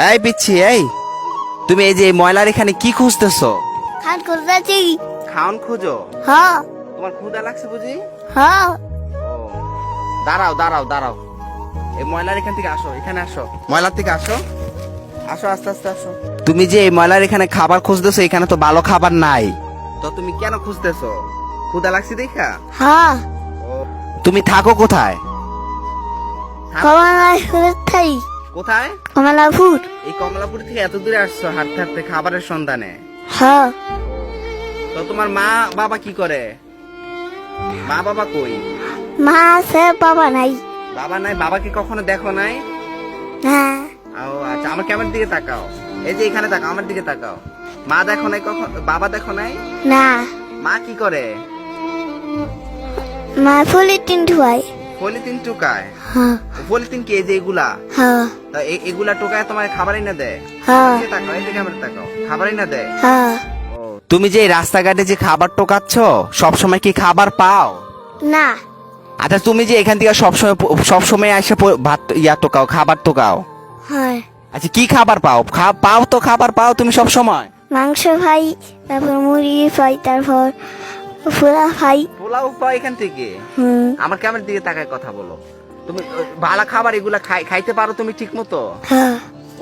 এই পিচ্ছি, এই তুমি এই যে এই ময়লার এখানে কি খুঁজতেছো? খান করতেছি। খাওন খুঁজো? হ্যাঁ তোমার ক্ষুধা লাগছে বুঝি? হ্যাঁ। ও, দাঁড়াও দাঁড়াও দাঁড়াও, এই ময়লার এখান থেকে আসো, এখানে আসো, ময়লার থেকে আসো, আসো আস্তে আস্তে আসো। তুমি যে এই ময়লার এখানে খাবার খুঁজতেছো, এখানে তো ভালো খাবার নাই, তো তুমি কেন খুঁজতেছো? ক্ষুধা লাগছে দেখা? হ্যাঁ ও, তুমি থাকো কোথায়? কমলাপুর। কোথায়? কমলাপুর। এই কমলাপুর থেকে এত দূরে আসছো হাঁটতে হাঁটতে খাবারের সন্ধানে? হ্যাঁ। তো তোমার মা বাবা কি করে? মা বাবা কই? মা আছে, বাবা নাই। বাবা নাই? বাবাকে কখনো দেখো নাই? হ্যাঁ। ও আচ্ছা, আমার ক্যামেরার দিকে তাকাও, এই যে এখানে তাকাও, আমার দিকে তাকাও। মা দেখো নাই কখন? বাবা দেখো নাই? না। মা কি করে? মা পলিথিন ধোয়ায়। পলিথিন টুকায়? হ্যাঁ পলিথিন কি এই যে এগুলা? হ্যাঁ তা এগুলা টোকায় তোমার খাবারই না দেয়? হ্যাঁ এই যে তাকাও, এই যে ক্যামেরা তাকাও, খাবারই না দেয়? হ্যাঁ। ও, তুমি যে এই রাস্তাঘাটে যে খাবার টোকাচ্ছ, সব সময় কি খাবার পাও? না। আচ্ছা, তুমি যে এখান থেকে সবসময় এসে ভাত টোকাও, খাবার টোকাও, হ্যাঁ। আচ্ছা কি খাবার পাও? পাও তো, খাবার পাও তুমি সব সময়? মাংস খাই, তারপর মুরগি খাই, তারপর ফুলা খাই। পোলাও পাও এখান থেকে? হুম। আমার ক্যামেরার দিকে তাকায় কথা বলো। তুমি ভালো খাবার এগুলা খাইতে পারো তুমি ঠিক মতো? হ্যাঁ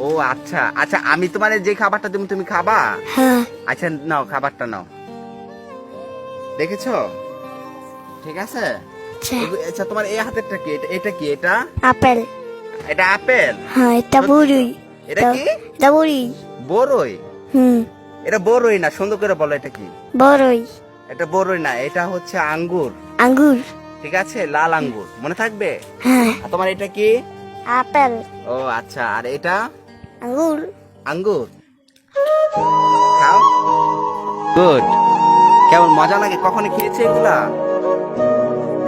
ও আচ্ছা আচ্ছা, আমি তোমার যে খাবারটা তুমি তুমি খাবা? হ্যাঁ। আচ্ছা নাও, খাবারটা নাও, দেখেছো? ঠিক আছে। আচ্ছা। আচ্ছা, তোমার এই হাতেরটা কি? এটা কি? এটা আপেল। এটা আপেল? হ্যাঁ, এটা বড়ই। এটা কি? এটা বড়ই। বড়ই? হুম। এটা বড়ই না, সুন্দর করে বলো, এটা কি? বড়ই। এটা বড়ই না, এটা হচ্ছে আঙ্গুর। আঙ্গুর। ঠিক আছে, লাল আঙ্গুর, মনে থাকবে। হ্যাঁ। আর তোমার এটা কি? আপেল। ও আচ্ছা, আর এটা? আঙ্গুর। আঙ্গুর। খাও। গুড। কেমন মজা লাগে? কখনো খেয়েছে এগুলা?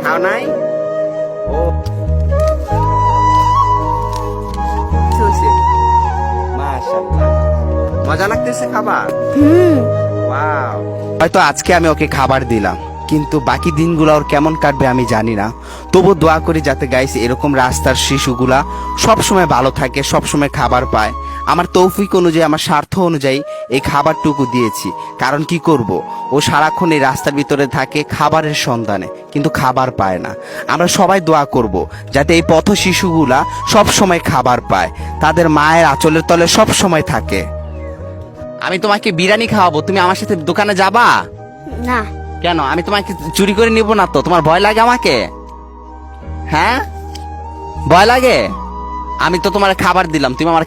খাও নাই? ও, মাশাআল্লাহ, মজা লাগতেছে খাবার? হুম। ওয়াও। হয়তো আজকে আমি ওকে খাবার দিলাম, কিন্তু বাকি দিনগুলো ওর কেমন কাটবে আমি জানি না। তবু দোয়া করি যাতে গাইস এরকম রাস্তার শিশুগুলা সব সময় ভালো থাকে, সব সময় খাবার পায়। আমার তৌফিক অনুযায়ী, আমার স্বার্থ অনুযায়ী এই খাবারটুকু দিয়েছি। কারণ কি করব, ও সারাক্ষণ এই রাস্তার ভিতরে থাকে খাবারের সন্ধানে, কিন্তু খাবার পায় না। আমরা সবাই দোয়া করব যাতে এই পথ শিশুগুলা সব সময় খাবার পায়, তাদের মায়ের আঁচলের তলে সব সময় থাকে। আমি তোমাকে বিরিয়ানি খাওয়াবো, তুমি আমার সাথে দোকানে যাবা? না। কেন? আমি তোমাকে চুরি করে নিব না তো? তোমার ভয় লাগে আমাকে? হ্যাঁ, ভয় লাগে? আমি তো তোমার খাবার দিলাম, তুমি আমার